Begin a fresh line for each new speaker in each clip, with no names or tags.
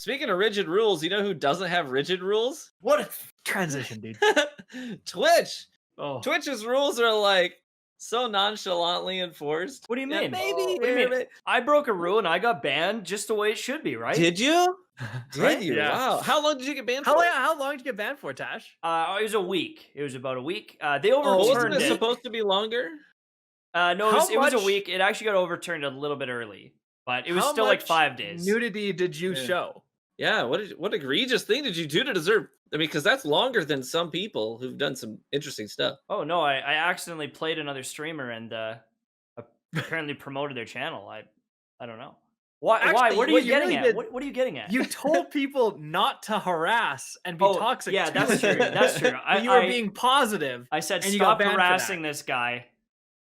Speaking of rigid rules, you know who doesn't have rigid rules?
What a transition, dude.
Twitch.
Oh.
Twitch's rules are like so nonchalantly enforced.
What do you
Yeah,
mean?
maybe.
What do you mean? I broke a rule and I got banned just the way it should be, right?
Did you? Did
Right?
you?
Yeah.
Wow. How long did you get banned for?
How long did you get banned for, Tash?
It was a week. It was about a week. They
Wasn't
overturned
it
it.
supposed to be longer?
No, it was a
much-
week. It actually got overturned a little bit early, but it was
How
still like
much
5 days.
Nudity did you
Yeah.
show?
Yeah. What egregious thing did you do to deserve? I mean, because that's longer than some people who've done some interesting stuff.
Oh no, I accidentally played another streamer and apparently promoted their channel. I don't know. Why?
Actually,
What are
what
you
you
getting
really
at?
did-
What are you getting at?
You told people not to harass and be toxic.
Yeah,
to
that's
them.
true. That's true.
But you were being positive.
I said,
and you got
stop
banned for that."
harassing this guy.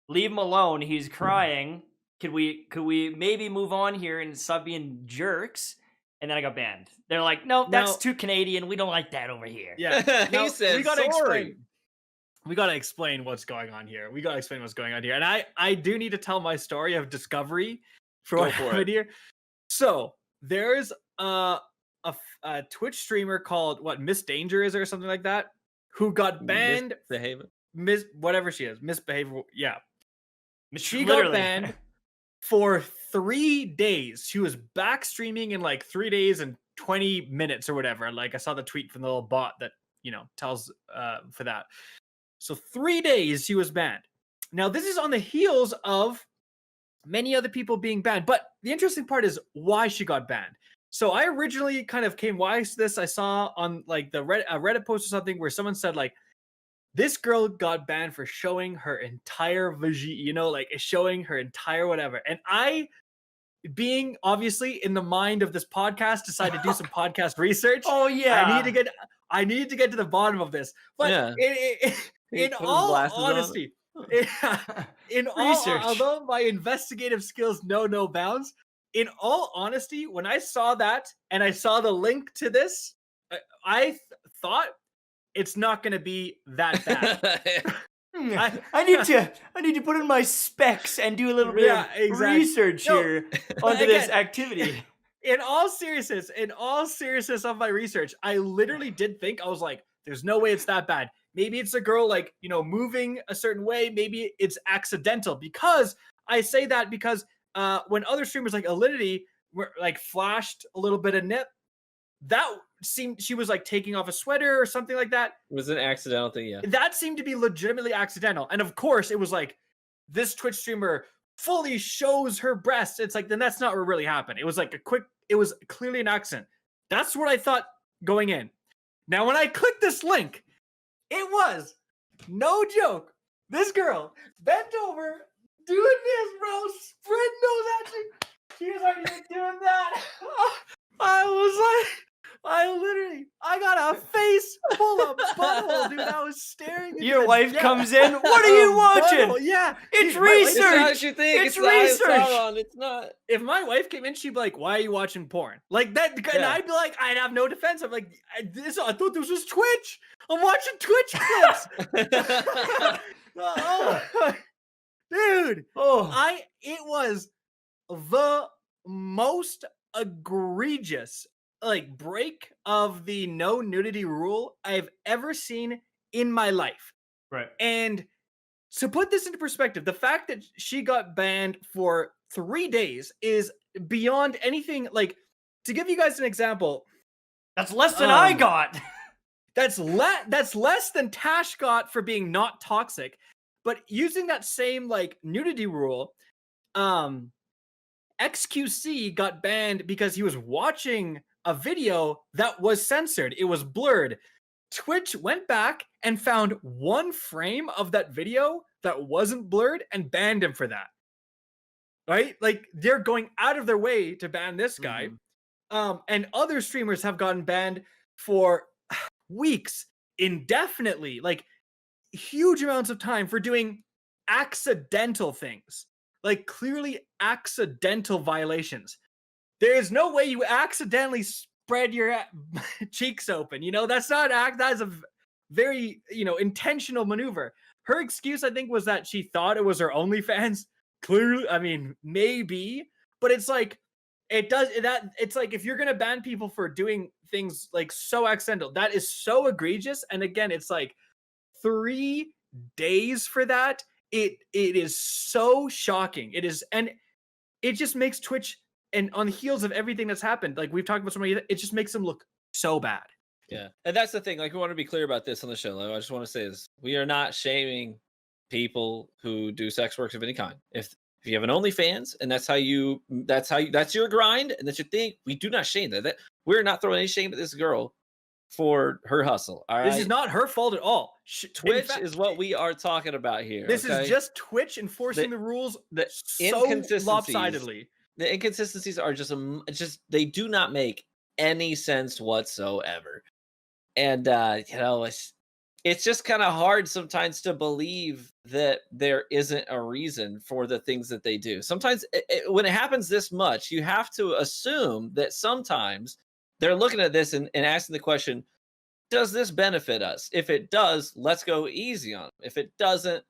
Leave him alone. He's crying. Could we maybe move on here and stop being jerks? And then I got banned. They're like, no, that's
Now-
too Canadian. We don't like that over here.
Yeah.
He
Now,
said
we gotta
sorry.
explain. We gotta explain what's going on here. And I do need to tell my story of discovery for
Go
what
for
happened
it.
here. So there's a Twitch streamer called Miss Danger is or something like that, who got banned.
Misbehaving.
Whatever she is, misbehavior. Yeah, she
Literally.
got banned for 3 days. She was back streaming in like 3 days and 20 minutes or whatever. Like I saw the tweet from the little bot that tells for that. So 3 days she was banned. Now this is on the heels of many other people being banned. But the interesting part is why she got banned. So I originally kind of came wise to this. I saw on like the Reddit post or something where someone said like, this girl got banned for showing her entire vagina, like showing her entire whatever. And I, being obviously in the mind of this podcast, decided to do some podcast research.
Oh yeah.
I need to get to the bottom of this. But
Yeah.
in
put his
all
glasses on.
honesty, in all,
Research.
although my investigative skills know no bounds, in all honesty, when I saw that and I saw the link to this, I thought it's not going to be that bad.
I need to put in my specs and do a little bit
Yeah,
of
exactly.
research
No,
here onto this
again,
activity.
In all seriousness of my research, I literally did think, I was like, there's no way it's that bad. Maybe it's a girl like, moving a certain way. Maybe it's accidental. Because I say that because when other streamers like Alinity were like flashed a little bit of nip, that seemed she was like taking off a sweater or something like that.
It was an accidental thing, yeah.
That seemed to be legitimately accidental. And of course, it was like this Twitch streamer fully shows her breasts. It's like, then that's not what really happened. It was like it was clearly an accident. That's what I thought going in. Now, when I clicked this link, it was no joke. This girl bent over, doing this, bro, spreading those action. She was already doing that. I got a face full of butthole, dude. I was staring. into
Your
the
wife
depth
comes in. What are you
of
watching?
butthole. Yeah,
It's
dude, my wife-
It's not
research.
what you think.
It's
the eye of
research.
Sauron. It's not.
If my wife came in, she'd be like, "Why are you watching porn?" Like that, and
Yeah.
I'd be like, "I'd have no defense." I'm like, I thought this was Twitch. I'm watching Twitch clips." Oh, dude,
Oh,
it was the most egregious like break of the no nudity rule I've ever seen in my life.
right.
And to put this into perspective, the fact that she got banned for 3 days is beyond anything. Like, to give you guys an example,
That's less than I
Um,
got.
that's less than Tash got for being not toxic. But using that same like nudity rule, XQC got banned because he was watching a video that was censored. It was blurred. Twitch went back and found one frame of that video that wasn't blurred and banned him for that. Right? Like, they're going out of their way to ban this guy. And other streamers have gotten banned for weeks, indefinitely, like huge amounts of time for doing accidental things, like clearly accidental violations. There is no way you accidentally spread your cheeks open. That's not that is a very, intentional maneuver. Her excuse, I think, was that she thought it was her OnlyFans. Clearly, I mean, maybe, but it's like, It does that. It's like if you're gonna ban people for doing things like so accidental, that is so egregious. And again, it's like 3 days for that. It is so shocking. It is, and it just makes Twitch, and on the heels of everything that's happened, like we've talked about so many, it just makes them look so bad.
Yeah, and that's the thing. Like, we want to be clear about this on the show. Like, I just want to say this: we are not shaming people who do sex works of any kind. If you have an OnlyFans and that's your grind and that's your thing, we do not shame that. We're not throwing any shame at this girl for her hustle. All right,
This is not her fault at all.
Twitch is what we are talking about here.
This
okay?
is just Twitch enforcing the rules
the
so lopsidedly.
The inconsistencies are just they do not make any sense whatsoever. And it's just kind of hard sometimes to believe that there isn't a reason for the things that they do. Sometimes when it happens this much, you have to assume that sometimes they're looking at this and asking the question, does this benefit us? If it does, let's go easy on them. If it doesn't,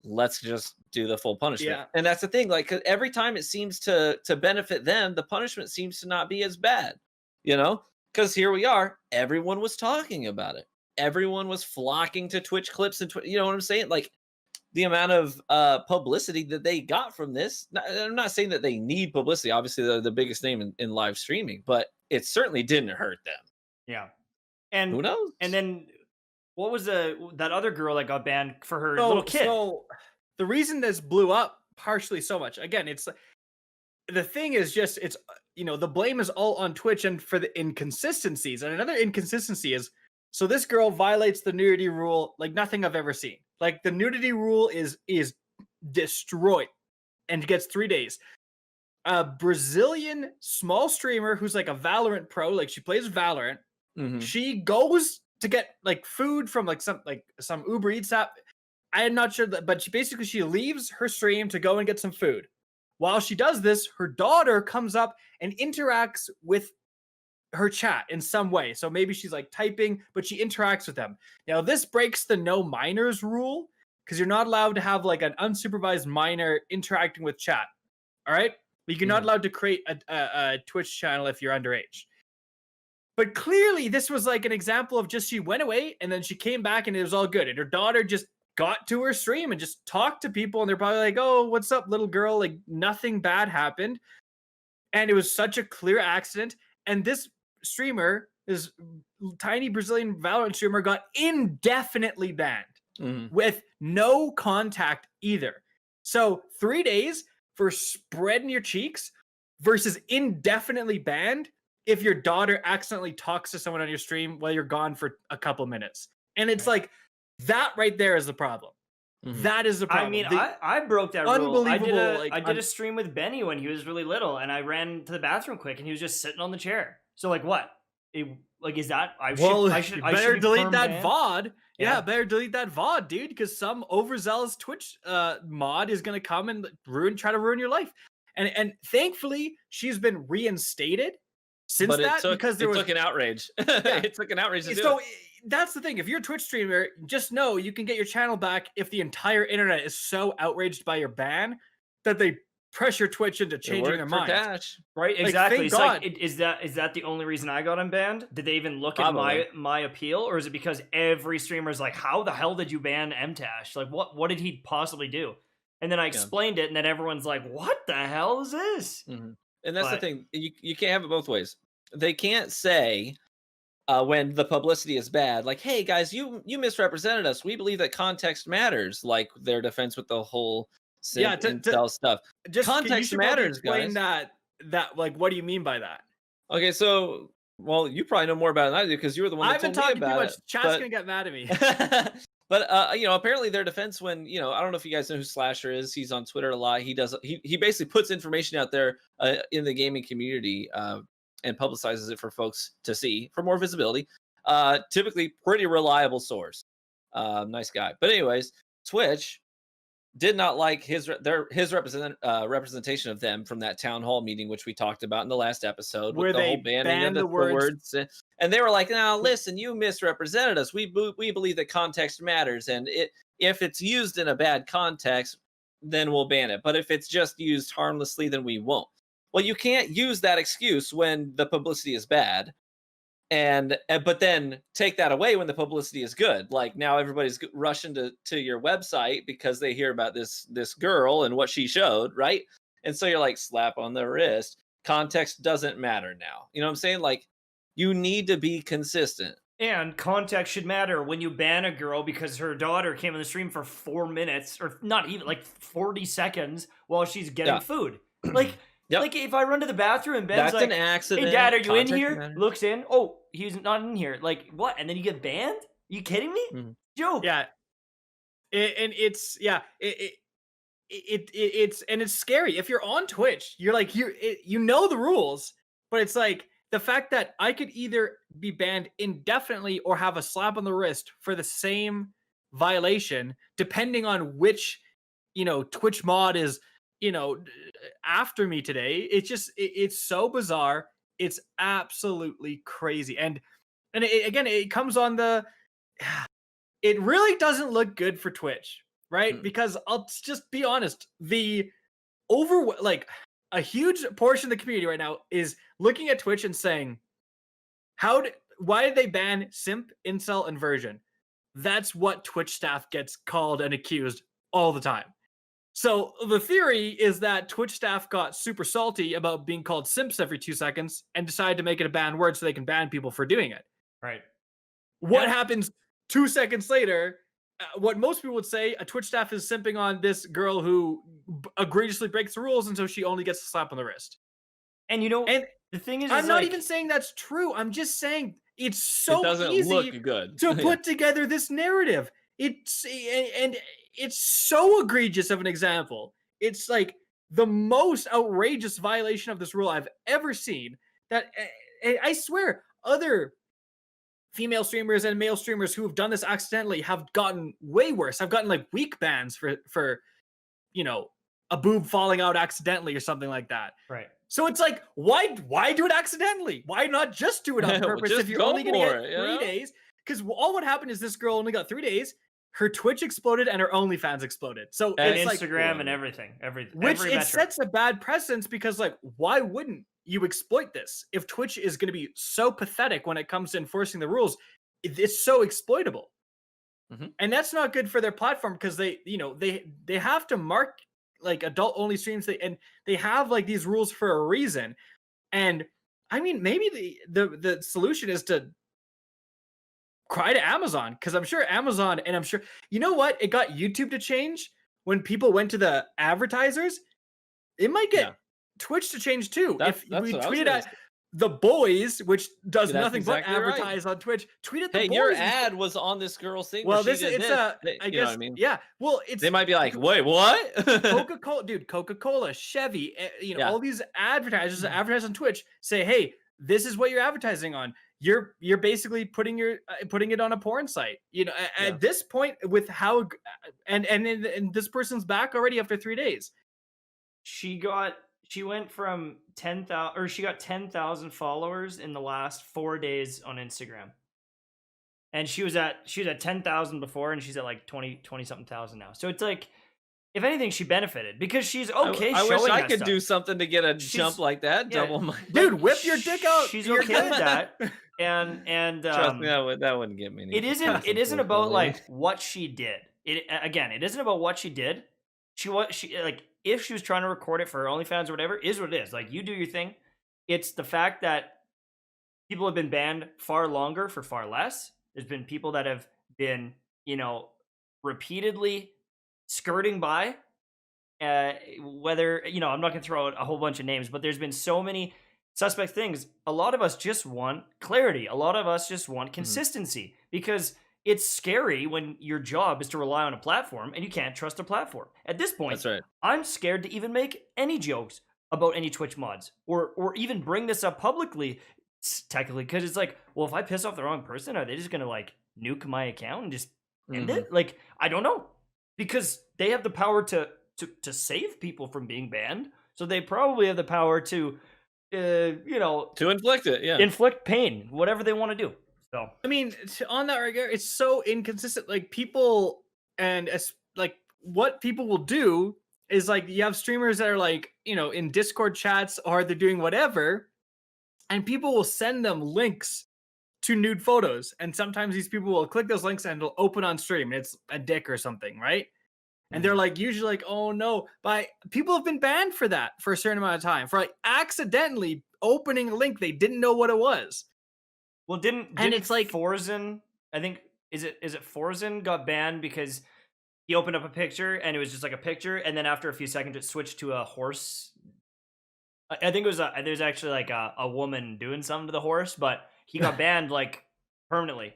let's just do the full punishment.
Yeah.
And that's the thing. Like, 'cause every time it seems to benefit them, the punishment seems to not be as bad, because here we are. Everyone was talking about it. Everyone was flocking to Twitch clips and you know what I'm saying? Like, the amount of publicity that they got from this. I'm not saying that they need publicity. Obviously, they're the biggest name in live streaming, but it certainly didn't hurt them.
Yeah. And
who knows?
And then what was that other girl that got banned for her little kid?
So the reason this blew up partially so much, again, it's the thing is just, it's, the blame is all on Twitch and for the inconsistencies. And another inconsistency is, so this girl violates the nudity rule like nothing I've ever seen. Like, the nudity rule is destroyed and gets 3 days. A Brazilian small streamer who's like a Valorant pro, like she plays Valorant.
Mhm.
She goes to get like food from some Uber Eats app. I am not sure but she leaves her stream to go and get some food. While she does this, her daughter comes up and interacts with her chat in some way. So maybe she's like typing, but she interacts with them. Now, this breaks the no minors rule because you're not allowed to have like an unsupervised minor interacting with chat. All right? But you're not allowed to create a Twitch channel if you're underage. But clearly, this was like an example of just she went away and then she came back and it was all good. And her daughter just got to her stream and just talked to people. And they're probably like, oh, what's up, little girl? Like, nothing bad happened. And it was such a clear accident. And this streamer, this tiny Brazilian Valorant streamer, got indefinitely banned with no contact either. So 3 days for spreading your cheeks versus indefinitely banned if your daughter accidentally talks to someone on your stream while you're gone for a couple minutes. And it's like, that right there is the problem. That is the problem.
I mean, I broke that rule.
Unbelievable.
I did a stream with Benny when he was really little, and I ran to the bathroom quick, and he was just sitting on the chair. So, like, what? Is that? I should
better delete that
banned?
VOD. Yeah, better delete that VOD, dude, because some overzealous Twitch mod is going to come and try to ruin your life. And thankfully, she's been reinstated since because it
took an outrage. It took an outrage to do it.
That's the thing. If you're a Twitch streamer, just know you can get your channel back if the entire internet is so outraged by your ban that they pressure Twitch into changing their mind.
Cash.
Right,
Like,
exactly.
thank
It's
God.
like, is that the only reason I got unbanned? Did they even look at my appeal, or is it because every streamer is like, how the hell did you ban Mtashed? Like, what did he possibly do? And then I explained it, and then everyone's like, what the hell is this?
And that's the thing. You can't have it both ways. They can't say when the publicity is bad, like, hey guys, you misrepresented us. We believe that context matters, like their defense with the whole incel stuff.
Just
context matters,
explain
guys.
That like, what do you mean by that?
Okay, so you probably know more about it than I do because you were the one that
I've been
told me
talking too
about
much.
it.
Chat's gonna get mad at me.
But apparently their defense when, I don't know if you guys know who Slasher is. He's on Twitter a lot. He basically puts information out there in the gaming community and publicizes it for folks to see for more visibility. Typically pretty reliable source. Nice guy. But anyways, Twitch did not like his representation of them from that town hall meeting, which we talked about in the last episode,
where
with the
they
whole banning of
banned the words.
and they were like, "Now listen, you misrepresented us. We believe that context matters, and if it's used in a bad context, then we'll ban it. But if it's just used harmlessly, then we won't." Well, you can't use that excuse when the publicity is bad, and but then take that away when the publicity is good. Like now everybody's rushing to your website because they hear about this girl and what she showed, right? And so you're like, slap on the wrist. Context doesn't matter now. You know what I'm saying? Like, you need to be consistent.
And context should matter when you ban a girl because her daughter came on the stream for 4 minutes, or not even, like 40 seconds while she's getting food. Like, like if I run to the bathroom and Ben's
That's
like,
an accident.
"Hey, Dad, are you in
Context
here?"
matters.
Looks in. Oh, he's not in here. Like, what? And then you get banned? You kidding me? Joke.
Yeah. It's scary. If you're on Twitch, you're like, you know the rules, but it's like the fact that I could either be banned indefinitely or have a slap on the wrist for the same violation, depending on which, Twitch mod is, after me today. It's just, it's so bizarre. It's absolutely crazy. And again, it comes on it really doesn't look good for Twitch, right? Because I'll just be honest, a huge portion of the community right now is looking at Twitch and saying, why did they ban simp, incel, and version? That's what Twitch staff gets called and accused all the time. So the theory is that Twitch staff got super salty about being called simps every 2 seconds and decided to make it a banned word so they can ban people for doing it.
Right.
What happens 2 seconds later? What most people would say, a Twitch staff is simping on this girl who egregiously breaks the rules, and so she only gets a slap on the wrist.
And the thing is,
I'm not even saying that's true. I'm just saying it's so
it doesn't
easy
look good
to put together this narrative. It's so egregious of an example. It's like the most outrageous violation of this rule I've ever seen. That I swear, other female streamers and male streamers who have done this accidentally have gotten way worse. I've gotten like week bans for a boob falling out accidentally or something like that.
Right.
So it's like, why do it accidentally? Why not just do it on purpose if you're only going to get 3 days? Because all what happened is this girl only got 3 days. Her Twitch exploded and her OnlyFans exploded. So
and
it's
Instagram and everything.
Which it sets a bad precedence because, like, why wouldn't you exploit this? If Twitch is going to be so pathetic when it comes to enforcing the rules, it's so exploitable. And that's not good for their platform because they have to mark like adult only streams, and they have like these rules for a reason. And I mean, maybe the solution is to cry to Amazon, because I'm sure Amazon, and I'm sure, you know what, it got YouTube to change when people went to the advertisers. It might get Twitch to change too. If we tweeted at the boys, which does nothing but advertise on Twitch, tweet at the boys.
Hey, your ad was on this girl's thing.
Well, I guess,
I mean?
Yeah. Well,
they might be like, wait, what?
Coca-Cola, Chevy, all these advertisers that advertise on Twitch say, hey, this is what you're advertising on. You're basically putting it on a porn site. At this point, with how and this person's back already after 3 days.
She went from 10,000, or she got 10,000 followers in the last 4 days on Instagram. And she was at 10,000 before, and she's at like 20 something thousand now. So it's like, if anything, she benefited because she's okay.
I
wish
I could do something to get a jump like that. Double my
dude, whip your dick out.
She's okay with that. And
trust me, that wouldn't get me.
It isn't about like what she did. It isn't about what she did. She like, if she was trying to record it for her OnlyFans or whatever, is what it is. Like, you do your thing. It's the fact that people have been banned far longer for far less. There's been people that have been, repeatedly skirting by. Whether, I'm not going to throw out a whole bunch of names, but there's been so many suspect things. A lot of us just want clarity. A lot of us just want consistency because it's scary when your job is to rely on a platform and you can't trust a platform. At this point,
that's right.
I'm scared to even make any jokes about any Twitch mods or even bring this up publicly, technically, because it's like, well, if I piss off the wrong person, are they just going to like nuke my account and just end it? Like, I don't know, because they have the power to save people from being banned. So they probably have the power to,
to
inflict it. Yeah.
Inflict pain, whatever they want to do. So,
I mean, on that regard, it's so inconsistent. Like, people, and like what people will do is like you have streamers that are like, you know, in Discord chats or they're doing whatever, and people will send them links to nude photos. And sometimes these people will click those links and it'll open on stream. And it's a dick or something, right? And they're like, usually like, oh no. But people have been banned for that for a certain amount of time, for like accidentally opening a link they didn't know what it was.
Well, didn't
it's like
Forzen, I think, is it Forzen got banned because he opened up a picture and it was just like a picture, and then after a few seconds it switched to a horse. I think it was there's actually like a woman doing something to the horse, but he got banned like permanently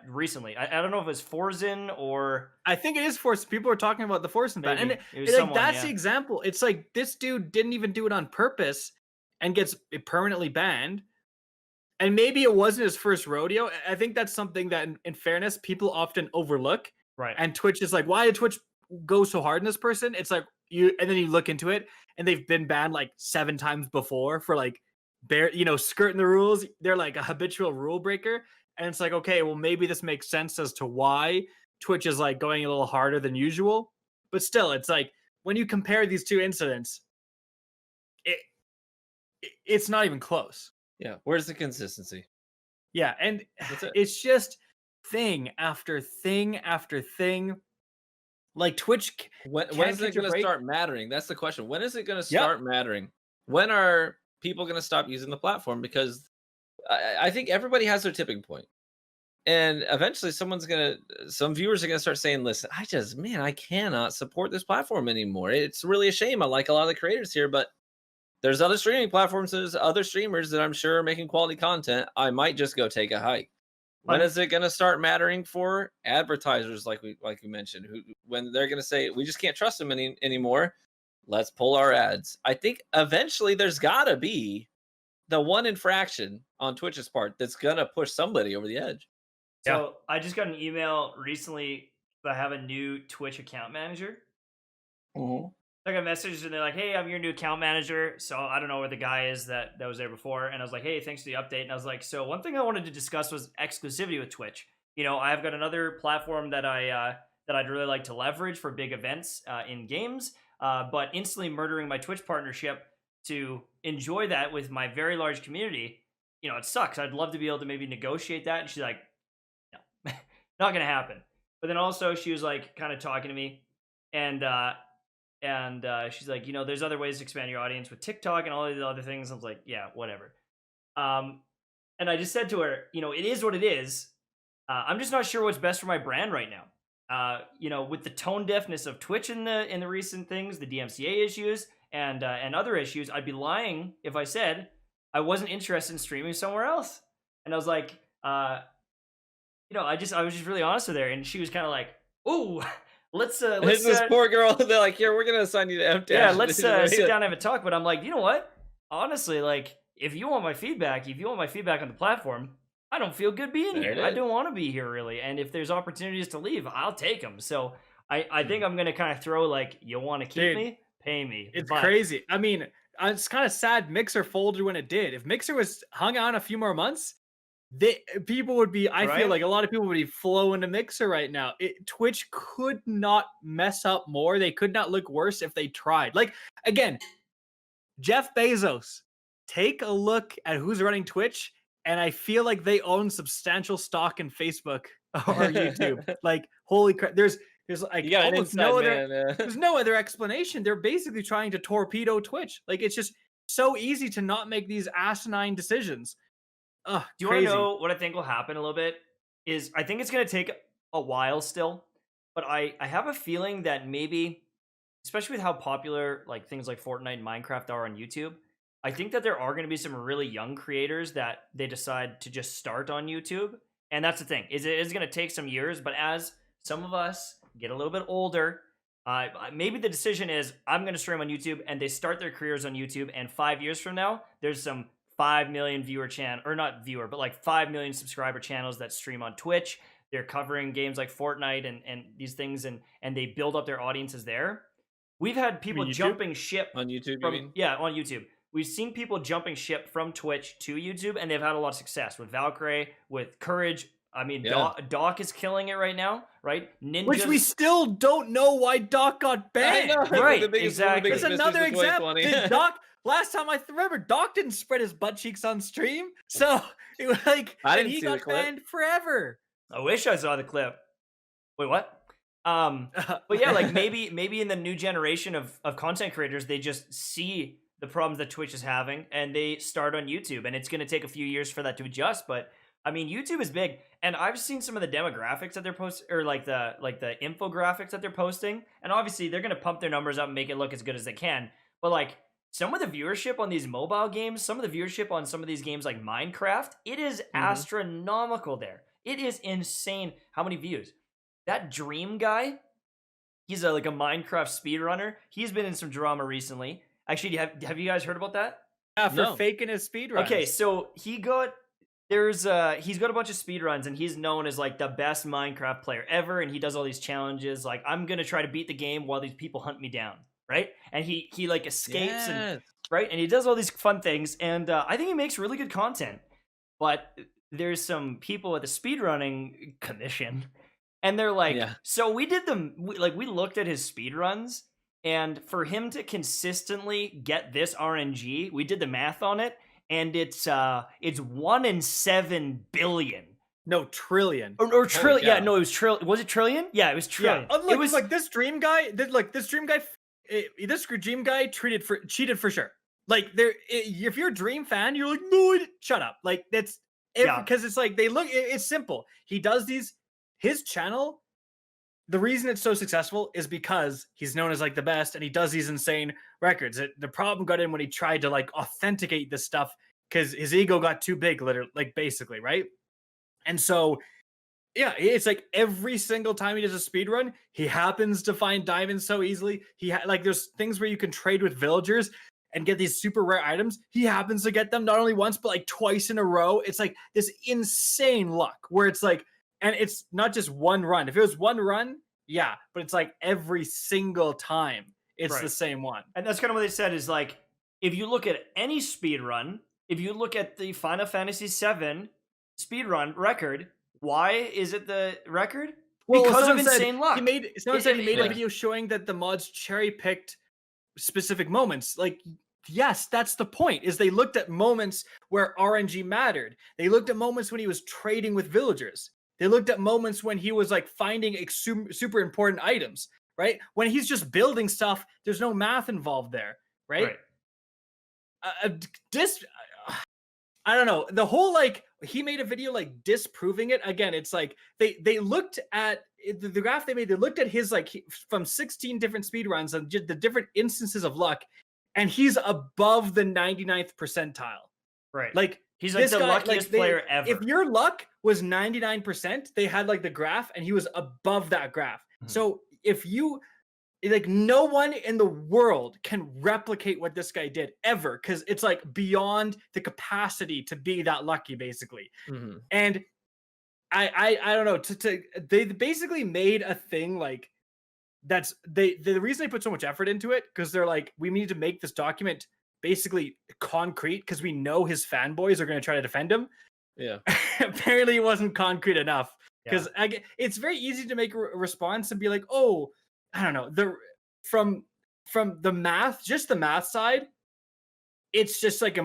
recently. I don't know if it was Forzen or
I think it is Forzen. People are talking about the Forzen ban, and
someone,
that's the example. It's like this dude didn't even do it on purpose and gets permanently banned. And maybe it wasn't his first rodeo. I think that's something that, in fairness, people often overlook.
Right.
And Twitch is like, why did Twitch go so hard on this person? It's like and then you look into it, and they've been banned like 7 times before for like skirting the rules. They're like a habitual rule breaker. And it's like, okay, well, maybe this makes sense as to why Twitch is like going a little harder than usual. But still, it's like when you compare these two incidents, it's not even close.
Yeah, where's the consistency?
Yeah, and it's just thing after thing after thing. Like Twitch,
when is it going to start mattering? That's the question. When is it going to start mattering? When are people going to stop using the platform? Because I think everybody has their tipping point, and eventually some viewers are going to start saying, "Listen, I cannot support this platform anymore. It's really a shame. I like a lot of the creators here, but." There's other streaming platforms, there's other streamers that I'm sure are making quality content. I might just go take a hike. When is it going to start mattering for advertisers, like we mentioned, when they're going to say, we just can't trust them anymore, let's pull our ads? I think eventually there's got to be the one infraction on Twitch's part that's going to push somebody over the edge.
So I just got an email recently that I have a new Twitch account manager.
Mm-hmm.
I got a message and they're like, hey, I'm your new account manager. So I don't know where the guy is that was there before. And I was like, hey, thanks for the update. And I was like, so one thing I wanted to discuss was exclusivity with Twitch. You know, I've got another platform that I'd really like to leverage for big events in games, but instantly murdering my Twitch partnership to enjoy that with my very large community, you know, it sucks. I'd love to be able to maybe negotiate that. And she's like, no, not going to happen. But then also she was like kind of talking to me and she's like, you know, there's other ways to expand your audience with TikTok and all of the other things. I was like, yeah, whatever. And I just said to her, you know, it is what it is. I'm just not sure what's best for my brand right now. You know, with the tone deafness of Twitch in the recent things, the DMCA issues and other issues, I'd be lying if I said I wasn't interested in streaming somewhere else. And I was like, you know, I was just really honest with her, and she was kind of like, ooh. Let's
this poor girl. They're like, here, we're gonna assign you to Mtashed.
Yeah, let's sit down and have a talk. But I'm like, you know what? Honestly, like, if you want my feedback on the platform, I don't feel good being here. I don't want to be here really. And if there's opportunities to leave, I'll take them. So I think I'm gonna kind of throw like, you want to keep me, pay me.
It's crazy. I mean, it's kind of sad Mixer folded when it did. If Mixer was hung on a few more months, people would be, I feel like a lot of people would be flowing to Mixer right now. Twitch could not mess up more. They could not look worse if they tried. Like, again, Jeff Bezos, take a look at who's running Twitch, and I feel like they own substantial stock in Facebook or YouTube. Like, holy crap. There's like almost there's no other explanation. They're basically trying to torpedo Twitch. Like, it's just so easy to not make these asinine decisions.
Do you want to know what I think will happen a little bit? Is I think it's going to take a while still, but I have a feeling that maybe, especially with how popular like things like Fortnite and Minecraft are on YouTube, I think that there are going to be some really young creators that they decide to just start on YouTube. And that's the thing, is it is going to take some years, but as some of us get a little bit older, maybe the decision is I'm going to stream on YouTube, and they start their careers on YouTube, and 5 years from now, there's some 5 million viewer channel, or not viewer, but like 5 million subscriber channels that stream on Twitch. They're covering games like Fortnite and these things, and they build up their audiences there. We've had people jumping ship
on YouTube.
On YouTube. We've seen people jumping ship from Twitch to YouTube, and they've had a lot of success with Valkyrie, with Courage. I mean,
Yeah.
Doc is killing it right now, right? Ninjas,
Which we still don't know why Doc got banned.
I know,
Right,
one of the
exactly.
biggest
It's another
mysteries of
example.
2020.
Did Doc last time I remember Doc didn't spread his butt cheeks on stream, so it was like,
I
and
didn't
he
see the
got
clip.
banned forever.
I wish I saw the clip. Wait, what? But yeah, like maybe in the new generation of content creators, they just see the problems that Twitch is having and they start on YouTube, and it's going to take a few years for that to adjust. But I mean, YouTube is big, and I've seen some of the demographics that they're posting, or like the infographics that they're posting, and obviously they're going to pump their numbers up and make it look as good as they can. But like some of the viewership on these mobile games, some of the viewership on some of these games like Minecraft, it is astronomical there. It is insane how many views. That Dream guy, he's like a Minecraft speedrunner. He's been in some drama recently. Actually, have you guys heard about that?
Yeah, for
No.
faking his speedruns.
Okay, so he's got a bunch of speedruns, and he's known as like the best Minecraft player ever, and he does all these challenges like, I'm gonna try to beat the game while these people hunt me down, right? And he like escapes and right, and he does all these fun things, and I think he makes really good content. But there's some people at the speedrunning commission, and they're like, so we did we looked at his speedruns, and for him to consistently get this RNG, we did the math on it, and it's 1 in 7 billion.
No, trillion.
Or trillion. Yeah, no, it was trillion. Was it trillion? Yeah, it was trillion.
Yeah.
It was
like this Dream guy. This Dream guy cheated for sure. Like if you're a Dream fan, you're like, no, shut up. Like that's because it's like it's simple. He does his channel. The reason it's so successful is because he's known as like the best, and he does these insane records. The problem got in when he tried to like authenticate this stuff because his ego got too big, literally, like basically, right? And so, yeah, it's like every single time he does a speed run, he happens to find diamonds so easily. Like there's things where you can trade with villagers and get these super rare items. He happens to get them not only once but like twice in a row. It's like this insane luck where it's like. And it's not just one run. If it was one run, yeah, but it's like every single time it's the same one.
And that's kind of what they said is like, if you look at any speed run, if you look at the Final Fantasy VII speed run record, why is it the record?
Well,
because of insane luck.
Someone said he made a video showing that the mods cherry picked specific moments. Like, yes, that's the point, is they looked at moments where RNG mattered. They looked at moments when he was trading with villagers. They looked at moments when he was like finding super important items, right? When he's just building stuff, there's no math involved there, right? I don't know. The whole like he made a video like disproving it. Again, it's like they looked at the graph they made. They looked at his like from 16 different speedruns and the different instances of luck, and he's above the 99th percentile.
Right.
Like
he's like the luckiest player ever.
If your luck was 99%, they had like the graph and he was above that graph. So if you like, no one in the world can replicate what this guy did ever, because it's like beyond the capacity to be that lucky, basically. And I don't know. They basically made a thing like that's the reason they put so much effort into it, because they're like, we need to make this document basically concrete because we know his fanboys are going to try to defend him.
Yeah.
Apparently it wasn't concrete enough, because it's very easy to make a response and be like, oh, I don't know, from the math, just the math side, it's just like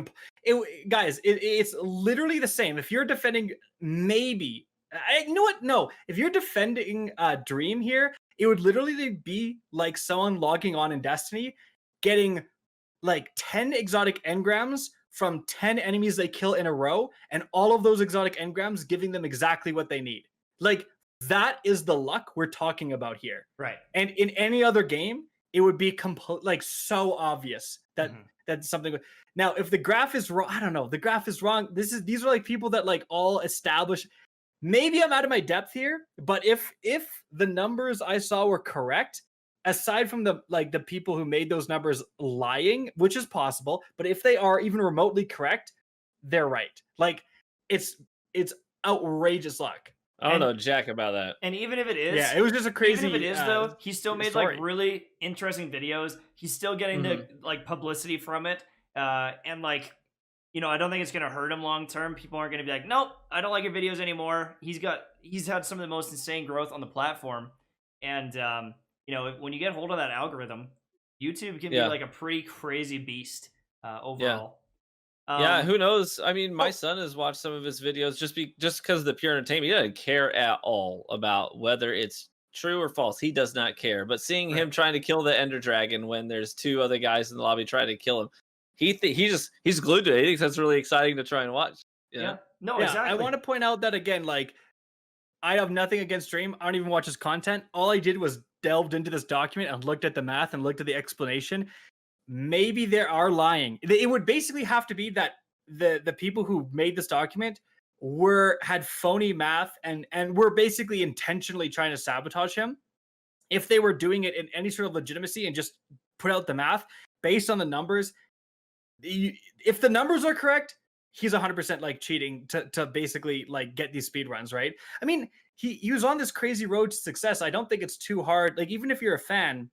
guys, it's literally the same. If you're defending you know what, no, if you're defending Dream here, it would literally be like someone logging on in Destiny getting like 10 exotic engrams from 10 enemies they kill in a row, and all of those exotic engrams giving them exactly what they need. Like, that is the luck we're talking about here.
Right.
And in any other game, it would be like so obvious that that's something. Now, if the graph is wrong, I don't know. The graph is wrong. These are like people that like all establish. Maybe I'm out of my depth here, but if the numbers I saw were correct, aside from the people who made those numbers lying, which is possible, but if they are even remotely correct, they're right. Like, it's outrageous luck.
I don't know jack about that.
And even if it is,
it was just a crazy.
Even if it is, though, he still made
story.
like really interesting videos. He's still getting the like publicity from it, and like you know, I don't think it's gonna hurt him long term. People aren't gonna be like, nope, I don't like your videos anymore. He's had some of the most insane growth on the platform, and you know, when you get hold of that algorithm, YouTube can be like a pretty crazy beast overall.
Yeah, who knows? I mean, my son has watched some of his videos just because of the pure entertainment. He doesn't care at all about whether it's true or false. He does not care. But seeing him trying to kill the Ender Dragon when there's 2 other guys in the lobby trying to kill him, he's glued to it. He thinks that's really exciting to try and watch.
Yeah. No, exactly.
I want to point out that again, like, I have nothing against Dream. I don't even watch his content. All I did was delved into this document and looked at the math and looked at the explanation. Maybe they are lying. It would basically have to be that the people who made this document had phony math and were basically intentionally trying to sabotage him. If they were doing it in any sort of legitimacy and just put out the math based on the numbers, if the numbers are correct, he's 100% like cheating to basically like get these speed runs, right? I mean, he was on this crazy road to success. I don't think it's too hard. Like, even if you're a fan,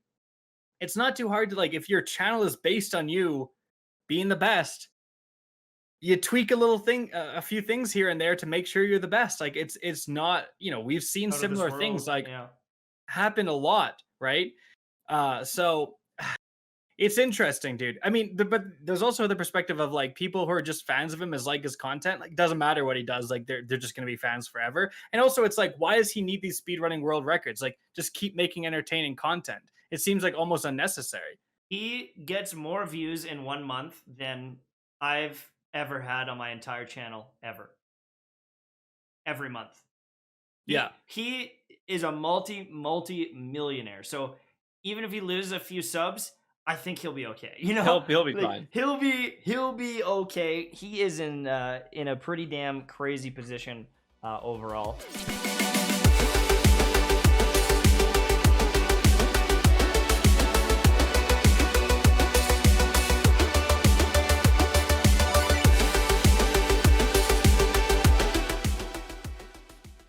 it's not too hard to, like, if your channel is based on you being the best, you tweak a few things here and there to make sure you're the best. Like, it's not, you know, we've seen similar things like happen a lot, right? So it's interesting, dude. I mean, but there's also the perspective of like people who are just fans of him as like his content. Like, doesn't matter what he does, like they're just gonna be fans forever. And also, it's like, why does he need these speedrunning world records? Like, just keep making entertaining content. It seems like almost unnecessary.
He gets more views in 1 month than I've ever had on my entire channel ever. Every month. He is a multi-millionaire. So even if he loses a few subs, I think he'll be okay. You know,
he'll be fine.
He'll be okay. He is in a pretty damn crazy position overall.